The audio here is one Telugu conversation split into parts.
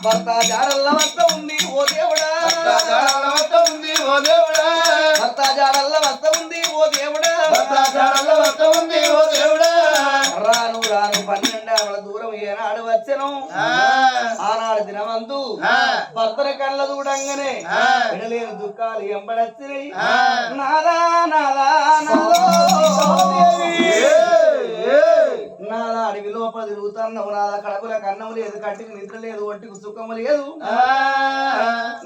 భర్త జాడల్ల వస్త ఉంది ఓ దేవుడా, భర్త జాడల్ల వస్త ఉంది ఓ దేవుడా, రాను రాను 12 ఆమల దూరం ఏనాడు వచ్చెను ఆనాడు దినమందు భర్తల కళ్ళ దూడంగానే వినలేని దుఃఖాలు ఎంబడచ్చినాయి. నాదా నాదా నాదా అడవి లోపల తిరుగుతున్నావు, నాదా కడపుల కన్నము లేదు, కంటికి నిద్ర లేదు, ఒంటికి సుఖము లేదు,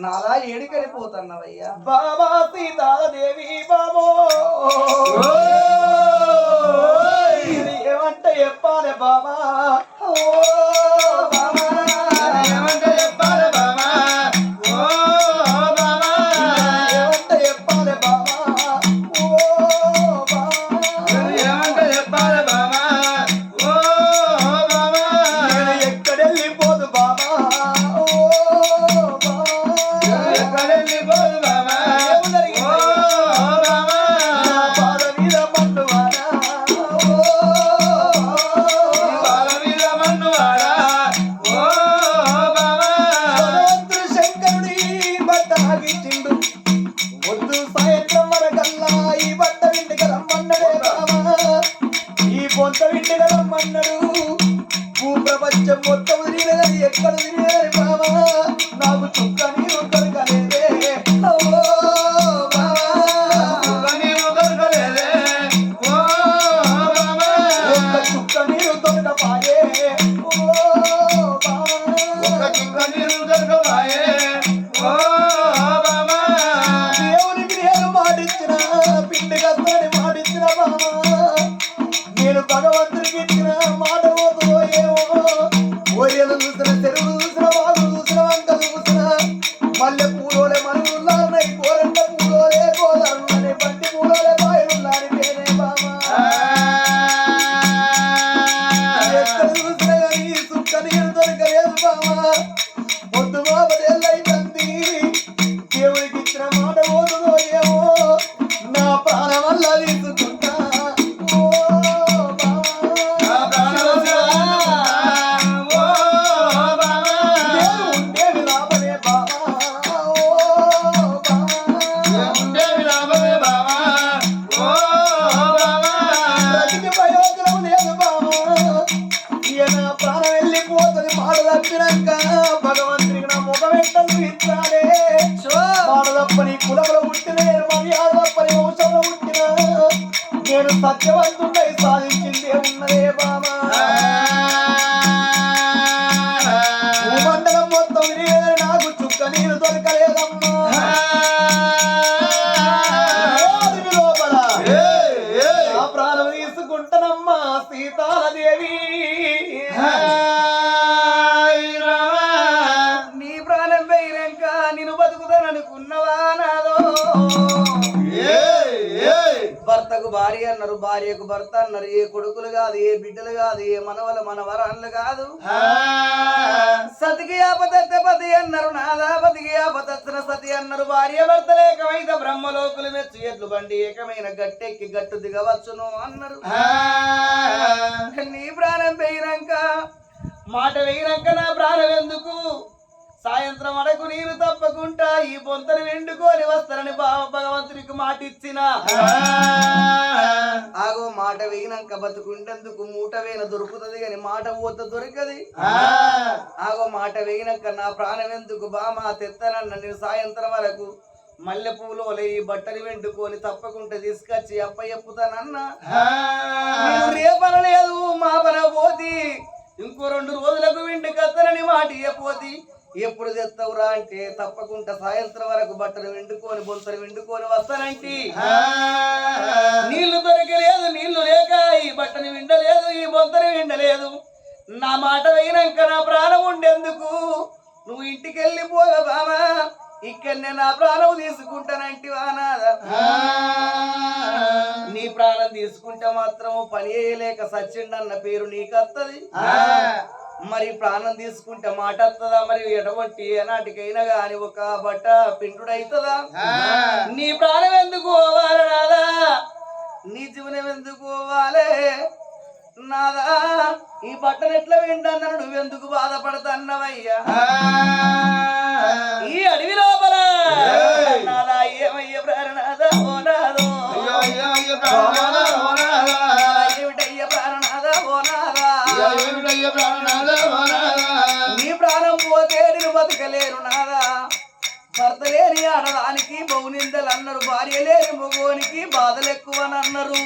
నాదా ఏడికెళ్ళిపోతున్నావయ్యా. బాబా సీతాదేవి బాబో ఏమంటే చెప్పాలి బాబా, భూప్రపంచం మొత్తం తిరిగినది ఎక్కడ తిరిగారు బాబా, నాకు చుక్క నీరు దొరకలేదే, చుక్క నీరు దొరకపాయే, దేవునికి నేను మాటిచ్చిన పిండి కత్తని మాటిచ్చిన బాబా, నేను భగవంతుడికి ఇచ్చిన మాట పోతుందో ఏమో, ఓరియలు చూసిన చెరువులు చూసిన వాళ్ళు చూసిన వంకలు చూసిన మల్లె పూలోలే మనుగున్నారై, కోరంట పూలోలే గోదారులని, బండి పూలోలే బాయలున్నారి పేరే బామా, ఎక్కడ చూసినా కానీ సుక్క నీరు దొరకలేదు బామా, పొద్దు బాబదేళ్ళైతుంది, దేవుడికి ఇచ్చిన మాట పోతుందో ఏమో, నా ప్రాణం వల్ల తీసుకుంటా భగవంతునికి నా ముఖం ఎట్టలు ఇచ్చాడే, మాడదప్పని కులంలో పుట్టిన, నేను మర్యాదప్పని వంశంలో పుట్టిన, నేను సత్యవంతుడై సాధించిందే ఉన్నదే బామా, భూమండలం మొత్తం తిరిగేదని నాకు చుక్క నీరు దొరకలేదమ్మా, లోపల నా ప్రాణం తీసుకుంటానమ్మా సీతాదేవి, భర్తకు భార్య అన్నారు, భార్యకు భర్త అన్నారు, ఏ కొడుకులు కాదు, ఏ బిడ్డలు కాదు, ఏ మనవల మనవరాళ్ళు కాదు, సతికి ఆపదత్త పతి అన్నారు, నాదాపతికి ఆపదత్తున సతి అన్నారు, భార్య భర్త లేకమైతే బ్రహ్మలోకులు మెచ్చు ఎట్లు బండి ఏకమైన గట్టెక్కి గట్టు దిగవచ్చును అన్నారు. నీ ప్రాణం వేయినాక మాట వేయినాక నా ప్రాణం ఎందుకు, సాయంత్రం అడకు నీరు తప్పకుండా ఈ పొంతను వెండుకొని వస్తారని భగవంతునికి మాట ఇచ్చిన, ఆగో మాట వేయినాక బతుకుంటేందుకు మూట వేన దొరుకుతుంది కానీ మాట పోత దొరకది, ఆగో మాట వేయినాక నా ప్రాణం ఎందుకు బామా తెత్తనన్న, నేను సాయంత్రం వరకు మల్లె పువ్వులో ఈ బట్టలు వెండుకొని తప్పకుండా తీసుకొచ్చి అప్ప చెప్పుతానన్నా, రేపనలేదు మా పన పోతి, ఇంకో 2 రోజులకు వెండి కత్తనని మాట ఇయ్యపోతి, ఎప్పుడు తెస్తావురా అంటే తప్పకుండా సాయంత్రం వరకు బట్టలు వెండుకొని బొంతలు వెండుకొని వస్తానంటే, నీళ్లు దొరకలేదు, నీళ్లు లేక ఈ బట్టని విండలేదు, ఈ బొంతని విండలేదు, నా మాట అయినాక నా ప్రాణం ఉండేందుకు నువ్వు ఇంటికి వెళ్ళిపోగా బామా, ఇక్కడనే నా ప్రాణం తీసుకుంటానంటివా నాదా నీ ప్రాణం తీసుకుంటే మాత్రం పని చేయలేక సచ్చిండన్న పేరు నీకు వస్తుంది మరి ప్రాణం తీసుకుంటే మాట వస్తుందా మరి ఎటువంటి ఏనాటికైనా గాని ఒక బట్ట పిండుడైతుందా నీ ప్రాణం ఎందుకు పోవాలి నాదా నీ జీవనం ఎందుకు పోవాలి నాదా ఈ బట్టను ఎట్లా వింటాను నువ్వెందుకు బాధపడతాన్నవయ్యా ఈ అడవి లోపల నాదా ఏమయ్య ప్రాణనాదా ఓ నాదో ఏమిటయ్య ప్రాణనాదా ఓ నాదా నీ ప్రాణం పోతే నేను బతకలేను నాదా భర్త లేని ఆడదానికి బహునిందలు అన్నారు భార్య లేని మగోనికి బాధలు ఎక్కువనన్నారు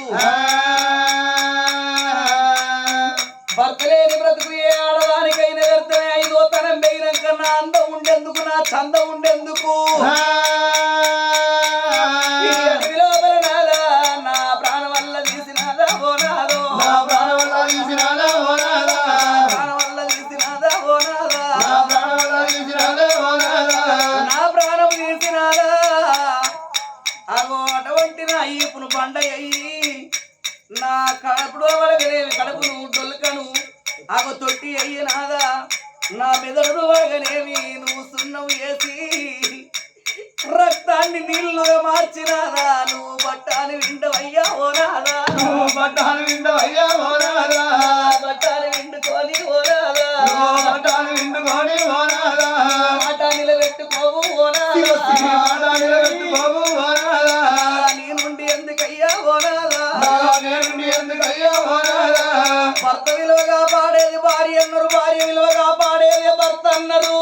భర్త లేని బ్రతుకు ఏ ఆడదానికైనా వ్యర్థమే ఐదో తరం పోయినాక నా అందం ఉండేందుకు నా చంద ఉండేందుకు నా ప్రాణం వల్ల తీసినాదా ఓ నాదో ప్రాణం వల్ల తీసినాదా ఓ నాదా నా ప్రాణం తీసినాదా అగో అటువంటి నా ఈపును బండ అయ్యి నా కడుపులో వడగలేవి కడుపును డొల్కను అగో తొట్టి అయ్యినాదా నా మెదడు వడగనేవి నువ్వు సున్నం వేసి రక్తాన్ని నీళ్ళుగా మార్చినాదా నువ్వు బట్టాని విండవయ్యా ఓ నాదా బట్టాని విండుకొని ఓ నాదా మాట నిలబెట్టుకోవు ఓ నాదా నీ నుండి ఎందుకయ్యా ఓ నాదా భర్త విలువగా పాడేది భార్య అన్నారు భార్య విలువగా పాడేది భర్త అన్నారు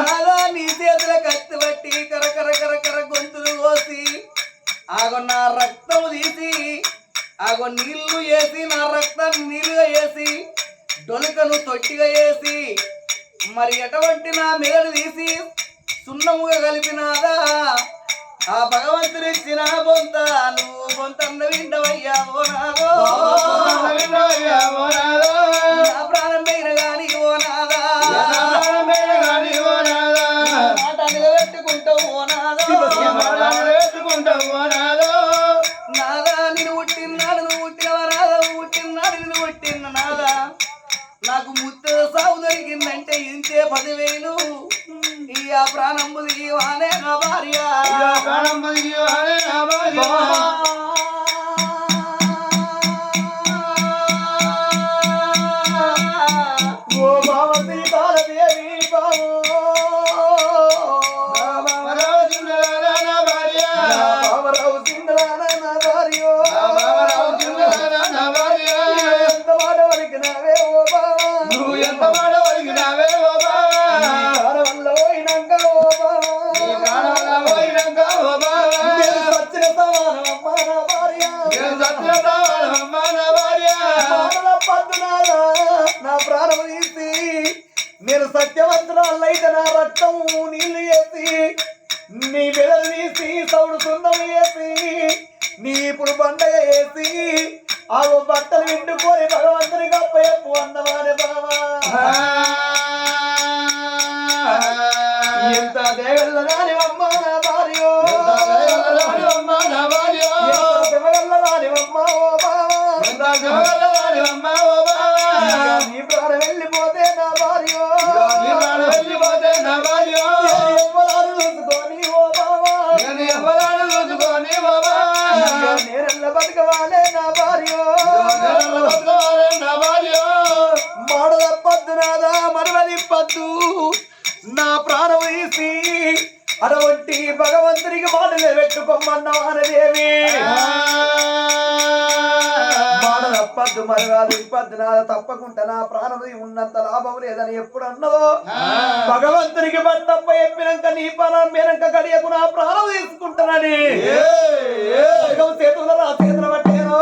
నాదా నీ చేతుల కత్తి బట్టి కరకర కరకర గొంతులు కోసి ఆగో నా రక్తం తీసి ఆగో నీళ్లు వేసి నా రక్తాన్ని నీళ్లుగా వేసి డొలుకను తొట్టిగా వేసి మరి ఎటువంటి నా మెదడు తీసి సున్నముగా కలిపినాదా ఆ భగవంతుడు ఇచ్చిన బొంత నువ్వు బొంతన్న విండవయ్యా ఓ నాదో నా ప్రాణం పైన గాని ఓ నాదా మాట నిలబెట్టుకుంటావు ఓ నాదో నాదా నేను పుట్టినాడు నువ్వు పుట్టినవా నాదా పుట్టినాడు నేను పుట్టిన నాదా నాకు ముత్తద సాగు దొరికిందంటే ఇంతే 10,000 ఈ ఆ ప్రాణం దిగివానే నా భార్య ఓ బావ సీతాలదేవి బావరావు సింగరాన నా భార్య ఎంత మాట వలికినావే ఓ బావ నువ్వు ఎంత మాట వలికినావే ఓ బావ వల్ల పోయినాక ఓ బావ సచ్చిన సమానమ్మ నా భార్య పద్దునాదా నా ప్రాణం తీసి నేను సత్యవంతురాలైతే నా రక్తం నీళ్లు వేసి నీ బెదలు తీసి సౌడు సున్నం వేసి నీ ఇప్పుడు బండగ వేసి ఆ బట్టలు విండుకొని భగవంతుని గప్పయప్పు అన్నవానే బావా ఎంత దేవల్లదాని అమ్మ నా భార్య అమ్మ ఓ బావా నీ ప్రాణం వెళ్ళిపోతే నా భార్య చూసుకొని ఓ బావా నేరెల్ల బతకవాలే నా భార్య మాడల పద్దు నాదా మరవది పద్దు నా ప్రాణం తీసి అటువంటి భగవంతునికి మాటలు పెట్టుకోమన్నవానదేవి మాడల పద్దు మరవాది పద్దు నాదా తప్పకుండా నా ప్రాణం ఉన్నంత లాభం లేదని ఎప్పుడు అన్నదో భగవంతునికి బట్టప్ప చెప్పినాక నీ ప్రాణం మీనాక గడియకు నా ప్రాణం తీసుకుంటానని చేతుల నా చేతుల పట్టేను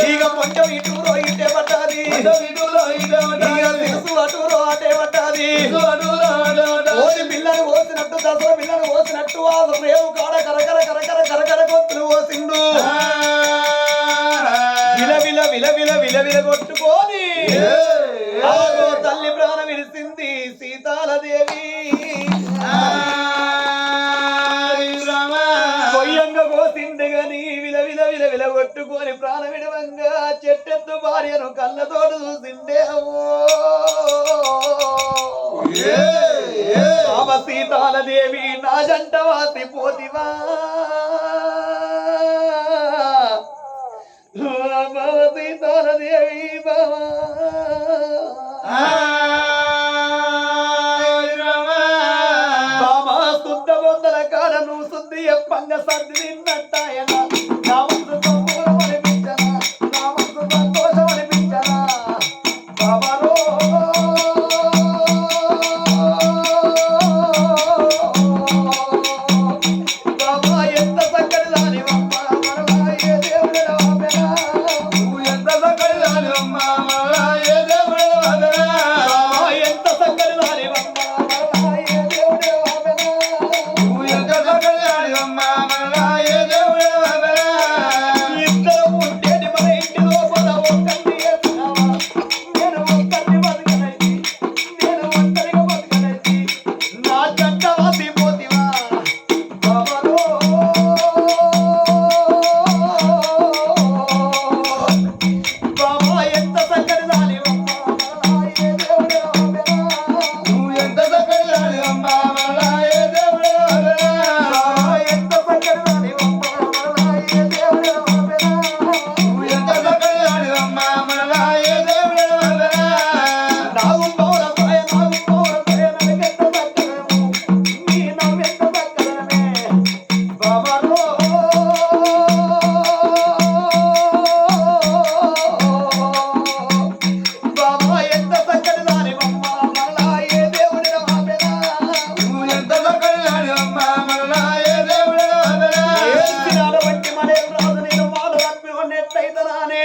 ఇక కొంచెం ఇటు ఇటే పట్టాలి తెలుసు అటులో అటే పడ్డది ఓడి పిల్లని పోసినట్టు దసరా పిల్లని పోసినట్టు ఆ రేవు కాడ కరకర కరకర కరకర కొట్టులు పోసిండు విల విల విల విల విల విల కొట్టుకొని ఆగో తల్లి ప్రాణం విడిసింది సీతాలదేవి కొయ్యంగా పోసిండు గాని విల విల విల విల కొట్టుకొని ప్రాణ విడవంగా చెట్టెత్తు భార్యను కళ్ళతోడు చూసిండే బాబా సీతాలదేవి నా జంట వాసి పోతివా బాబా సీతాలదేవి బాబా బాబా శుద్ధ బొందల కాడ నువ్వు శుద్ధి ఎప్పంగ సర్ది నిన్నట్టాయన నా మనసు సంపూర్ణం అనిపించనా నా మనసు సంతోషం అనిపించనా బాబారో బాబా ఎంత చక్కటి దానివమ్మ మరలా ఏ దేవుడు రావెనా నువ్వు ఎంత చక్కటి దానివమ్మ మరలా ఏ దేవుడు రావెనా బాబా ఎంత చక్కటి దానివమ్మ మరలా ఏ దేవుడు రావెనా నువ్వు ఎంత చక్కటి దానివమ్మ మరలా ఏ దేవుడు రావెనా ఇద్దరు ఉండేటి మన ఇంటి లోపల ఒక్కరిని చేస్తున్నావా నేను ఒక్కరిని బతకనైతి నేను ఒంటరిగా బతకనైతి నా జంట వాసిపోతివా బాబాలో బాబా ఎంత చక్కటి దానివమ్మ మరలా ఏ దేవుడు రావెనా నువ్వు ఎంత చక్కటి దానివమ్మ మరలా ఏ దేవుడు రావెనా బాబా ఎంత చక్కటి దానివమ్మ మరలా ఏ దేవుడు రావెనా నువ్వు ఎంత చక్కటి దానివమ్మ మరలా ఏ దేవుడు రావెనా నాగు పౌర సాయ ననకెంత చక్కడము నీ నవ్వెంత చక్కడమే బాబాలో బాబా ఎంత చక్కటి దానివమ్మ మరలా ఏ దేవుడు రావెనా నువ్వు ఎంత చక్కటి దానివమ్మ మరలా ఏ దేవుడు రావెనా ఏడ్చినాడబట్టి మరేం రాదు నేను మాట తప్పి ఉన్నట్టయితనానే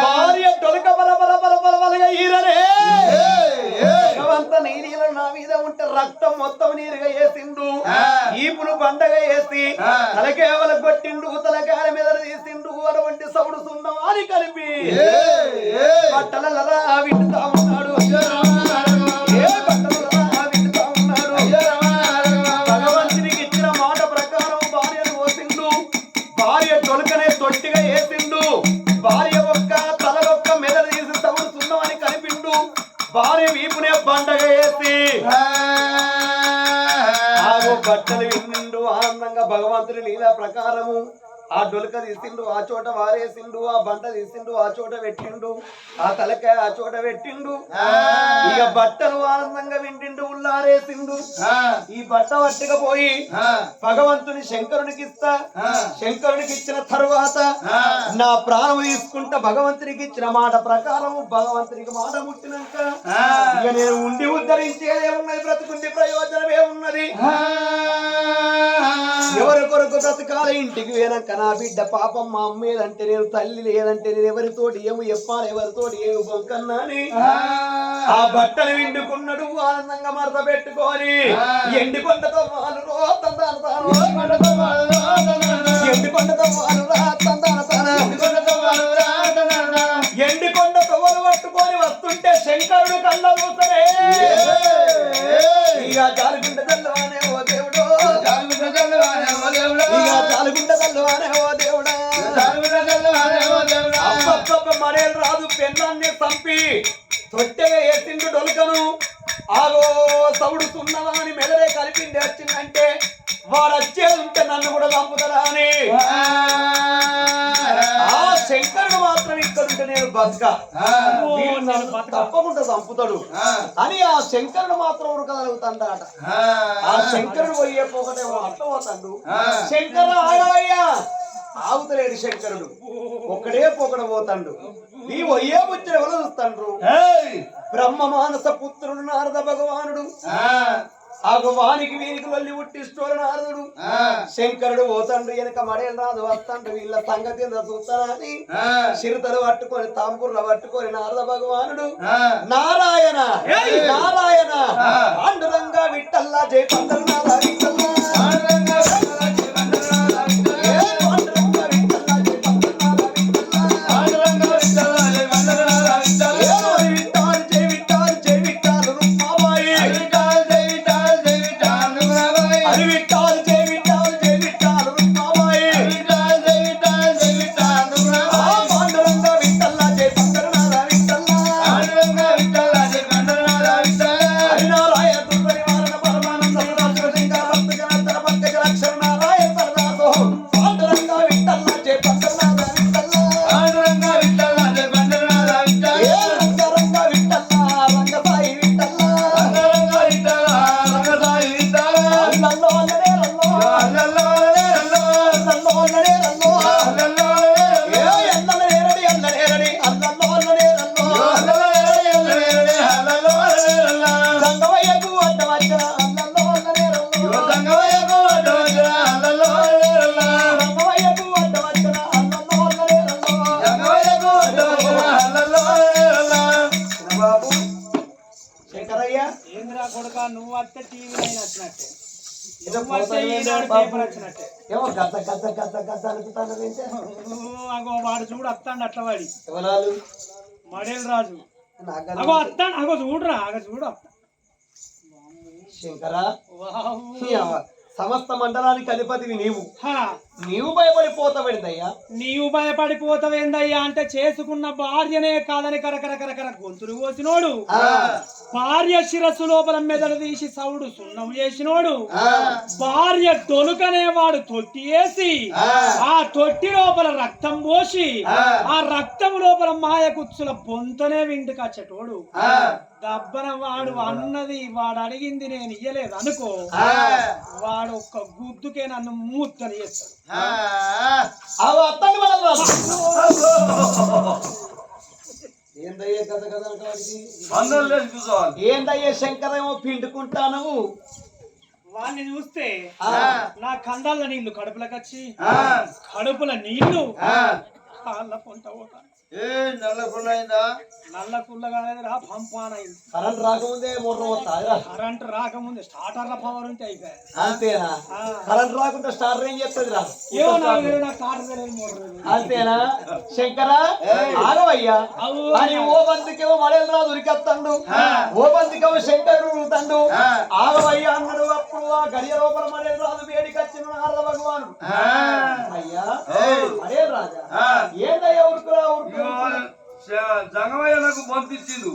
భార్య తొలక బల బల బల బల బలగా ఈరనే భగవంత నీ నీళ్ళు నా మీద ఉంటే రక్తం మొత్తం నీరుగా వేసిండు ఈపులు పండగ వేసి తలకేవల కొట్టిండు తలకాల మీద తీసిండు అటువంటి సౌడు సున్నవాని కలిపి బట్టలరా వింటుతా ఉన్నాడు ఏ బట్టలరా వింటుతా ఉన్నాడు భగవంతునికి ఇచ్చిన మాట ప్రకారం భార్యను పోసిండు భార్య తొలకనే తొట్టిగా వేసిండు భార్య ఒక్క తల ఒక్క మెదడు తీసి సౌడు సున్నవాని కలిపిండు భార్య వీపునే పండగ వేసి ఆగో బట్టలు విన్నిండు ఆనందంగా భగవంతుని లీలా ప్రకారము ఆ డొలక తీసిండు ఆ చోట వారేసిండు ఆ బంట తీసిండు ఆ చోట పెట్టిండు ఆ తలకాయ ఆ చోట పెట్టిండు ఇక బట్టలు ఆనందంగా వింటిండు ఉల్లారేసిండు ఈ బట్ట పట్టుకపోయి భగవంతుని శంకరునికి ఇస్తా శంకరునికి ఇచ్చిన తరువాత నా ప్రాణం తీసుకుంటా భగవంతునికి ఇచ్చిన మాట ప్రకారము భగవంతునికి మాట ముట్టినాక ఇక నేను ఉండి ఉద్ధరించేదేమున్నది బ్రతుకుండి ప్రయోజనం ఏమున్నది ఎవరి కొరకు బ్రతకాలి ఇంటికి వేనక నా బిడ్డ పాపం మా అమ్మ ఏదంటే నేను తల్లి లేదంటే నేను ఎవరితోటి ఏమి చెప్పాలి ఎవరితోటి ఏమి బొంకన్నాని ఆ బట్టలు విండుకున్నాడు ఆనందంగా మరత పెట్టుకొని ఎండికొండతో మాలు ఎండికొండతో ఎండికొండ తొవలు పట్టుకొని వస్తుంటే శంకరుడు కళ్ళ చూసరే ఇక జాలిగుండ చల్లవానే ఓ దేవుడు ఇక జాలిగుండ చల్లవానే ఓ దేవుడా అబ్బబ్బ మరేలు రాదు పెన్నాన్ని చంపి తొట్టెగా వేసిండు డొలకను ఆగో సౌడు సున్నవాని మెదడే కలిపింది వచ్చిందంటే వాడు వచ్చేది ఉంటే నన్ను కూడా చంపుతారా అని ఆ శంకరుడు మాత్రం ఇక్కడ ఉంటే నేను బతక తప్పకుండా చంపుతాడు అని ఆ శంకరుడు మాత్రం ఉరకగలుగుతాడట ఆ శంకరుడు పోయే పోకటేమో అట్ట పోతాడు శంకరు ఆగవయ్యా ఆగుతలేడు శంకరుడు ఒక్కడే పోకడ పోతాడు ఈ ఒయ్యే ముచ్చట ఎవరు చూస్తాండ్రు బ్రహ్మ మానస పుత్రుడు నారద భగవానుడు ఆ వానికి వీనికి వెళ్ళి పుట్టిస్తోడు నారదుడు శంకరుడు పోతండు వెనక మడేలు రాదు వస్తాండు వీళ్ళ సంగతి ఏందో చూస్తానని చిరుతలు పట్టుకొని తాంపూర్లు పట్టుకొని నారద భగవానుడు నారాయణ నారాయణ పాండురంగా విట్టల్లా జై పందరునాథ విట్టల్లా నువ్వు వస్తే టీవీ అయినా వచ్చినట్టే వచ్చినట్టే ఏమో గద్ద గద్ద గద్ద గద్ద అనుకుంటాను అగో వాడు చూడు వస్తాడు అట్లా వాడి ఎవరాలు మడేలు రాజు అగో వస్తాడు అగో చూడరా అగో చూడు శంకరా సమస్త మండలానికి అధిపతివి నీవు భయపడిపోతావేందయ్యా నీవు భయపడిపోతావేందయ్యా అంటే చేసుకున్న భార్యనే కాదని కరకర గొంతులు కోసినోడు భార్య శిరస్సు లోపల మెదడు తీసి సౌడు సున్నం చేసినోడు భార్య దొలుకనే వాడు తొట్టి వేసి ఆ తొట్టి లోపల రక్తం పోసి ఆ రక్తం లోపల మాయ కుచ్చుల బొంతనే వింటికి వచ్చేటోడు దబ్బన వాడు అన్నది వాడు అడిగింది నేను ఇయ్యలేదు అనుకో వాడు ఒక్క గుద్దుకే నన్ను మూర్తని చేస్తాడు ఏందయ్యే కథ కథ ఏందయ్యే శంకరేమో పిండుకుంటాను వాడిని చూస్తే నా కందాల నీళ్లు కడుపులకు వచ్చి కడుపుల నీళ్లు కాళ్ళ పొంట పోతాను నల్ల కుల్లగా పంపానైంది కరెంట్ రాకముందే మోటార్ పోతా కరెంట్ రాకముందే స్టార్టర్ల పవర్ ఉంటే అయిపోయాయి అంతేనా కరెంట్ రాకుంటే స్టార్టర్ ఏం చేస్తుంది రా ఏమో నాకు స్టార్టర్ మోటార్ అంతేనా శంకరా ఆగవయ్యా అని ఓ బందికేమో మడేలు రాదు ఉరికెత్తండు ఓ బందికేమో శంకరుడు ఉరుకుతాడు ఆగవయ్యా అన్నాడు అప్పుడు ఆ గడియ లోపల మడేలు రాదు వేడికి వచ్చిన నారద భగవాను అయ్యా మడేలు రాజా ఏందయ్యా ఉరుకురా ఉరుకు జంగమయ్య నాకు బొంతిచ్చిండు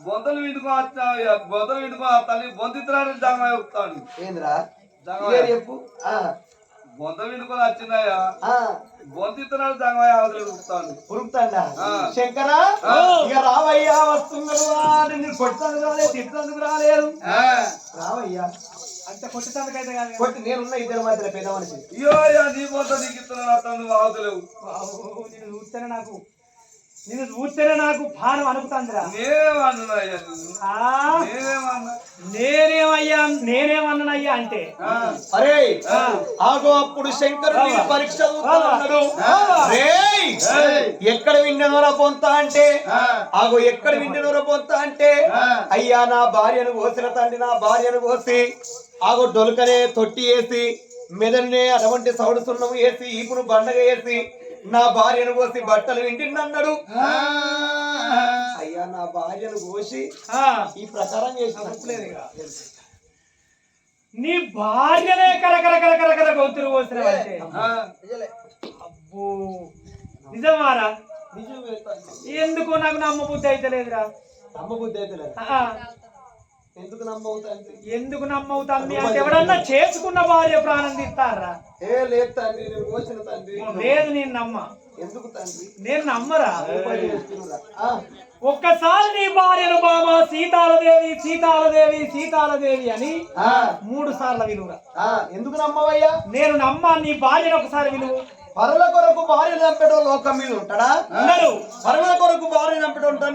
బొంతలు వింటుకో తల్లి బొంతిత్రాడు జంగమయ్య ఉరుకుతాడు ఏంద్రా చెప్పు బొంతలు వింటుకొని వచ్చిందయ్యా బొంతిత్రాడు జంగమయ్య అవతలి ఉరుకుతాడు ఉరుకుతాడా శంకరా ఇక రావయ్యా వస్తున్నాడు నేను కొట్టడానికి రాలేదు తిట్టడానికి రాలేదు రావయ్యా అంత కొట్టేందుకైతే కాదు కొట్టి నేనున్న ఇద్దరు మధ్యలో పెద్ద మనిషి అయ్యో నీ బొంత నీకు ఇస్తున్నాను అతను అవతలేవు నేను చూస్తేనే నాకు భారం అనుకుతాందిరా నేనేమన్నానయ్యా అంటే అరే ఆగో అప్పుడు శంకరుడు పరీక్ష ఎక్కడ విండెనోరా పొంత అంటే ఆగో ఎక్కడ విండెనోరా పొంత అంటే అయ్యా నా భార్యను కోసిన తండ్రి నా భార్యను కోసి ఆగో డొలుకనే తొట్టి వేసి మెదడునే అటువంటి సౌడు సున్నము వేసి ఈపును బండగా వేసి నా భార్యను కోసి బట్టలు వింటిన్నాడు అయ్యా నా భార్యను కోసి ఈ ప్రకారం చేసినట్లేదు నీ భార్యనే కరకర గొంతులు కోసిన అబ్బో నిజమారా ఎందుకు నాకు నమ్మబుద్ధి అయితే లేదురా నమ్మబుద్ధి అయితే లేదు ఎందుకు నమ్మవుతాను అంటే ఎవడన్నా చేసుకున్న భార్య ప్రాణం తీస్తారా లేదు తండ్రి నేను కోసిన తండ్రి లేదు నేను నమ్మ ఎందుకు తండ్రి నేను నమ్మరా ఒక్కసారి నీ భార్యను బామ సీతాలదేవి అని 3 సార్లు విలువరా ఎందుకు నమ్మవయ్యా నేను నమ్మ నీ భార్యను ఒకసారి విలువ పరుల కొరకు భార్య చంపేటో లోకం మీద ఉంటాడా ఉన్నాడు పరుల కొరకు భార్య చంపేటో ఉంటాడు